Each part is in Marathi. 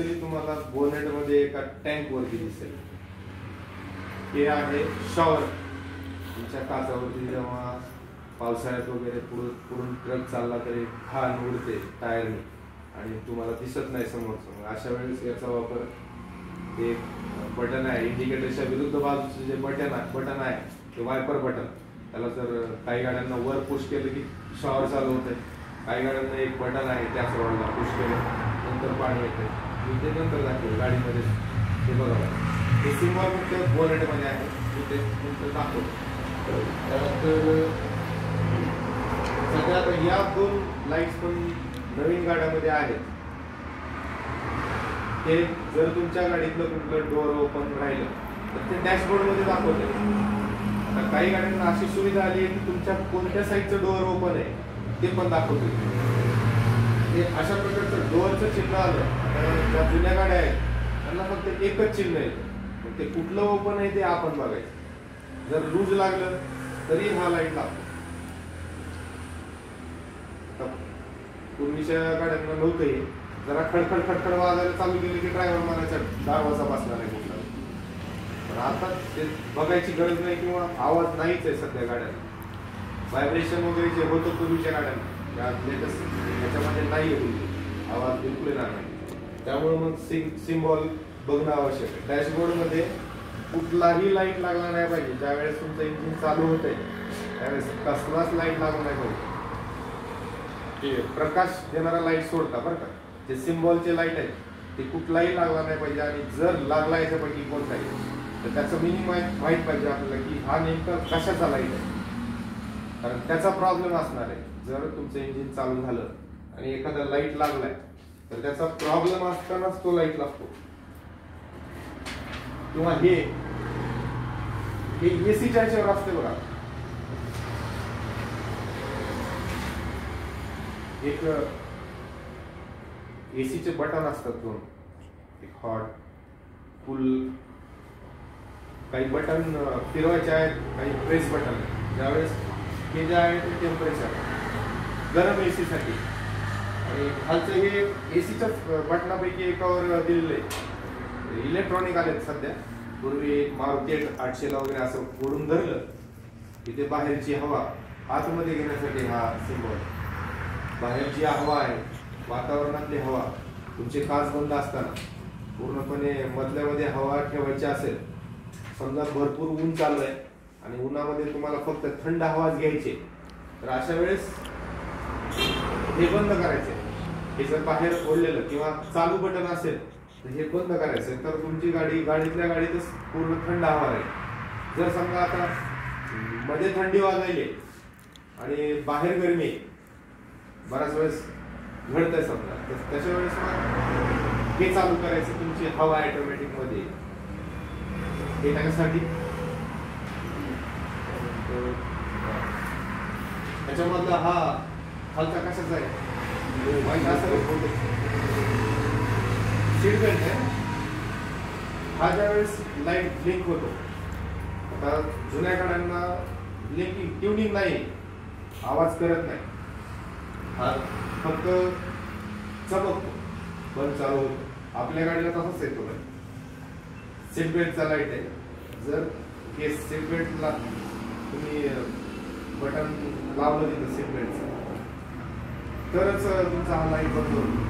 तुम्हाला बोनेट मध्ये एका टँक वरती दिसेल हे आहे शॉवर. तुमच्या काचावरती जेव्हा पावसाळ्यात वगैरे पुढून ट्रक चालला तरी घाण उडते टायरने आणि तुम्हाला दिसत नाही समोर. अशा वेळेस याचा वापर एक बटन आहे इंडिकेटरच्या विरुद्ध बाजूचे जे बटन आहे ते वायपर बटन. त्याला जर काही गाड्यांना वर पुश केलं की शॉवर चालू होते, काही गाड्यांना एक बटन आहे त्याच रोडला पुश केलं नंतर पाणी येते. मी ते नंतर दाखवेल गाडीमध्ये. ते बघा हे सिम्बॉल फक्त बोनेटमध्ये आहे, मी ते नंतर दाखवतो. त्यानंतर सध्या आता या दोन लाईट्स पण नवीन गाड्यामध्ये आहेत. ते जर तुमच्या गाडीतलं कुठलं डोअर ओपन राहिलं तर ते डॅशबोर्डमध्ये दाखवते. आता काही गाड्यांना अशी सुविधा आली आहे की तुमच्या कोणत्या साईडचं डोअर ओपन आहे ते पण दाखवते. अशा प्रकारचं डोअरचं चिन्ह आलं ज्या जुन्या गाड्या आहेत त्यांना फक्त एकच चिन्ह आहे, ते कुठलं ओपन आहे ते आपण बघायचं. जर लूज लागलं तरी हा लाईट लागतो. पूर्वीच्या गाड्यांना नव्हतं हे. जरा खडखड वाजायला चालू केलं की ड्रायव्हर म्हणायचा दरवाजा बसला नाही कुठला. पण आता ते बघायची गरज नाही किंवा आवाज नाहीच आहे सध्या गाड्यांना. व्हायब्रेशन वगैरे जे होतं पूर्वीच्या गाड्यांना याच्यामध्ये नाही आहे, आवाज बिलकुल येणार नाही. त्यामुळे मग सिम्बॉल बघणं आवश्यक आहे. डॅशबोर्डमध्ये कुठलाही लाईट लागला नाही पाहिजे. ज्यावेळेस तुमचं इंजिन चालू होत आहे त्यावेळेस कसलाच लाईट लागू नाही पाहिजे. ते प्रकाश देणारा लाईट सोडता बरं का, जे सिम्बॉलचे लाईट आहेत ते कुठलाही लागला नाही पाहिजे. आणि जर लागला याच्यापैकी कोणताही तर त्याचं मिनिंग माहीत पाहिजे आपल्याला की हा नेमका कशाचा लाईट आहे, कारण त्याचा प्रॉब्लेम असणार आहे. जर तुमचं इंजिन चालू झालं आणि एखादा लाईट लागलाय तर त्याचा प्रॉब्लेम असतानाच तो लाईट लागतो. किंवा हे एसीच्या ह्याच्यावर असते बघा, एक एसीचे बटन असतात दोन, एक हॉट कूल. काही बटन फिरवायचे आहेत, काही प्रेस बटन. ज्यावेळेस हे जे आहे ते टेम्परेचर गरम एसी साठी आणि खालचं हे एसीच्या बटनापैकी एकावर दिलेलं आहे. इलेक्ट्रॉनिक आले सध्या. पूर्वी मारुती 800ला वगैरे असं ओढून धरलं की ते बाहेरची हवा आतमध्ये घेण्यासाठी हा सिम्बॉल. बाहेरची हवा आहे, वातावरणातली हवा, तुमचे काच बंद असताना पूर्णपणे मधल्यामध्ये हवा ठेवायची असेल. समजा भरपूर ऊन चालू आहे आणि उन्हामध्ये तुम्हाला फक्त थंड हवाच घ्यायची तर अशा वेळेस हे बंद करायचे. हे जर बाहेर ओढलेलं किंवा चालू बटन असेल तर हे बंद करायचं, तर तुमची गाडीतल्या गाडीतच पूर्ण थंड हवा राहील. जर समजा आता मध्ये थंडी वाजायली आणि बाहेर गरमी बऱ्याच वेळेस घडतंय समजा, तर त्याच्या वेळेस मग हे चालू करायचं. तुमची हवा ऑटोमॅटिक मध्ये हे त्याच्यासाठी. त्याच्यामधला हा खालचा कशाचा आहे सीट बेल्ट आहे. हा ज्यावेळेस लाईट ब्लिंक होतो, आता जुन्या गाड्यांना ब्लिंकिंग ट्युनिंग नाही, आवाज करत नाही, हा फक्त चमकतो, बंद चालू होतो. आपल्या गाडीला तसंच येतो. सीट बेल्टचा लाईट आहे. जर हे सीट बेल्टला तुम्ही बटन लावलं तिथं सीट बेल्टचं तरच तुमचा हा लाईट बंद होतो.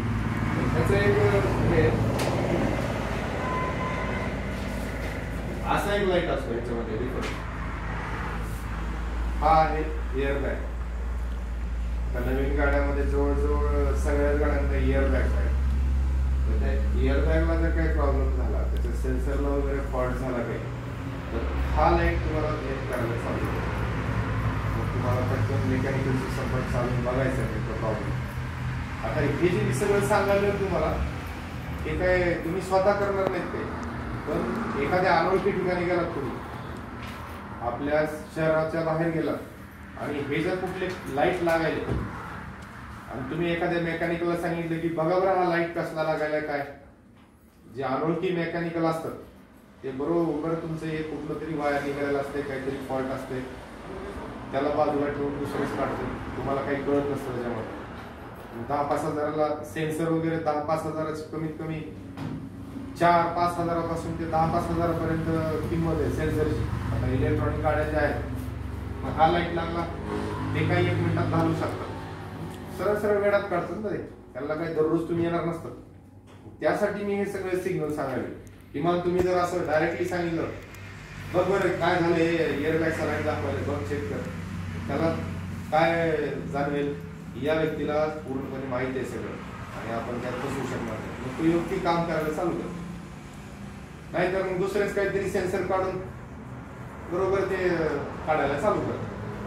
त्याचं एक हे असा एक लाईट असतो याच्यामध्ये डिफरंट. हा आहे एअर बॅग. नवीन गाड्यामध्ये जवळजवळ सगळ्याच गाड्यांना एअर बॅग आहे. तर त्या एअर बॅगला जर काही प्रॉब्लेम झाला, त्याच्या सेन्सरला वगैरे फॉल्ट झाला काही, तर हा लाईट तुम्हाला चेंज करायला चालू होतो. मग तुम्हाला पटकन मेकॅनिकल सिस्टम चालून बघायचं आहे तो प्रॉब्लेम. आता हे जे सगळं सांगायला तुम्हाला हे काय तुम्ही स्वतः करणार नाहीत ते, पण एखाद्या अनोळखी ठिकाणी गेलात तुम्ही, आपल्या शहराच्या बाहेर गेलात आणि हे जर कुठले लाईट लागायले आणि तुम्ही एखाद्या मेकॅनिकलला सांगितलं की बघा बरं हा लाईट कसला लागायला काय, जे अनोळखी मेकॅनिकल असतात ते बरोबर तुमचं हे कुठलं तरी वायर निघालेलं असते, काहीतरी फॉल्ट असते, त्याला बाजूला ठेवून दुसरेच काढते. तुम्हाला काही कळत नसतं त्याच्यामध्ये. 10-5 हजाराला सेन्सर वगैरे 10-5 हजाराची कमीत कमी 4-5 हजारापासून ते 10-5 हजारापर्यंत किंमत आहे सेन्सरची. आता इलेक्ट्रॉनिक गाड्या ज्या आहेत, मग हा लाईट लागला ते काही 1 मिनिटात घालू शकतात. सरळ सरळ वेळात काढतात ना ते, त्याला काही दररोज तुम्ही येणार नसतं. त्यासाठी मी हे सगळे सिग्नल सांगावे. किमान तुम्ही जर असं डायरेक्टली सांगितलं, बघ बरं काय झालं, एअर बॅग सलाईन दाखवायला, बघ चेक कर, त्याला काय जाणवेल, या व्यक्तीला पूर्णपणे माहिती आहे सगळं आणि आपण त्यात फसवू शकणार नाही. मग तो योग्य काम करायला चालू कर. नाहीतर मग दुसरेच काहीतरी सेन्सर काढून बरोबर ते काढायला चालू कर.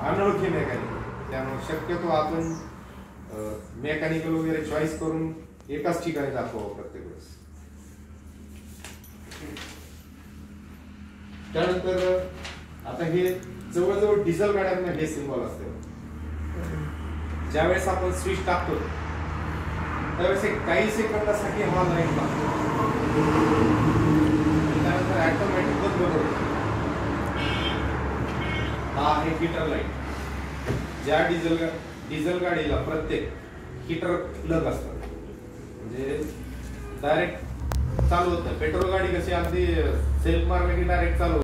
अनोळखी मेकॅनिक. त्यामुळे शक्यतो आपण मेकॅनिकल वगैरे चॉईस करून एकाच ठिकाणी दाखवावं प्रत्येक वेळेस. त्यानंतर आता हे जवळजवळ डिझेल गाड्यांना हे सिम्बॉल असते. ज्यावेळेस आपण स्विच टाकतो त्यावेळेस एक काही सेकंदासाठी हा लाईट लागतो, त्यानंतर ऑटोमॅटिक बंद होतो. हा आहे हीटर लाईट. ज्या डिझेल गाडीला प्रत्येक हीटर प्लग असतात, म्हणजे डायरेक्ट चालू होतं. पेट्रोल गाडी कशी अगदी सेल्फ मारलं की डायरेक्ट चालू